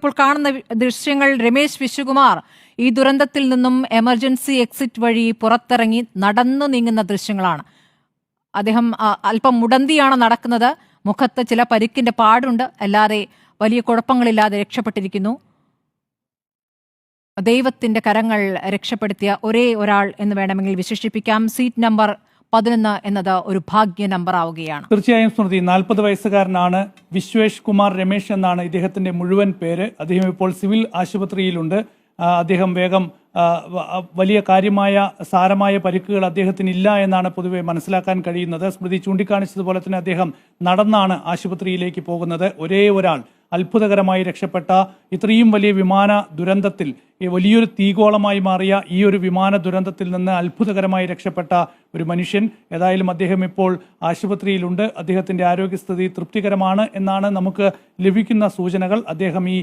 ഇപ്പോൾ കാണുന്ന ദൃശ്യങ്ങൾ രമേശ് വിശ്വകുമാർ ഈ ദുരന്തത്തിൽ നിന്നും എമർജൻസി എക്സിറ്റ് വഴി പുറത്തിറങ്ങി നടന്നു നീങ്ങുന്ന ദൃശ്യങ്ങളാണ്. അദ്ദേഹം അല്പം മുടന്തിയാണ് നടക്കുന്നത്. മുഖത്ത് ചില പരിക്കിന്റെ പാടുണ്ട്, അല്ലാതെ വലിയ കുഴപ്പങ്ങളില്ലാതെ രക്ഷപ്പെട്ടിരിക്കുന്നു. ദൈവത്തിന്റെ കരങ്ങൾ രക്ഷപ്പെടുത്തിയ ഒരേ ഒരാൾ എന്ന് വേണമെങ്കിൽ വിശേഷിപ്പിക്കാം. സീറ്റ് നമ്പർ 11 എന്നത് ഒരു ഭാഗ്യ നമ്പർ ആവുകയാണ്. തീർച്ചയായും സ്മൃതി, 40 വയസ്സുകാരനാണ്. വിശ്വേഷ് കുമാർ രമേശ് എന്നാണ് ഇദ്ദേഹത്തിന്റെ മുഴുവൻ പേര്. അദ്ദേഹം ഇപ്പോൾ സിവിൽ ആശുപത്രിയിലുണ്ട്. അദ്ദേഹം വേഗം വലിയ കാര്യമായ സാരമായ പരിക്കുകൾ അദ്ദേഹത്തിനില്ല എന്നാണ് പൊതുവെ മനസ്സിലാക്കാൻ കഴിയുന്നത്. സ്മൃതി ചൂണ്ടിക്കാണിച്ചതുപോലെ തന്നെ അദ്ദേഹം നടന്നാണ് ആശുപത്രിയിലേക്ക് പോകുന്നത്. ഒരേ ഒരാൾ അത്ഭുതകരമായി രക്ഷപ്പെട്ട ഇത്രയും വലിയ വിമാന ദുരന്തത്തിൽ, വലിയൊരു തീഗോളമായി മാറിയ ഈ ഒരു വിമാന ദുരന്തത്തിൽ നിന്ന് അത്ഭുതകരമായി രക്ഷപ്പെട്ട ഒരു മനുഷ്യൻ. ഏതായാലും അദ്ദേഹം ഇപ്പോൾ ആശുപത്രിയിലുണ്ട്. അദ്ദേഹത്തിന്റെ ആരോഗ്യസ്ഥിതി തൃപ്തികരമാണ് എന്നാണ് നമുക്ക് ലഭിക്കുന്ന സൂചനകൾ. അദ്ദേഹം ഈ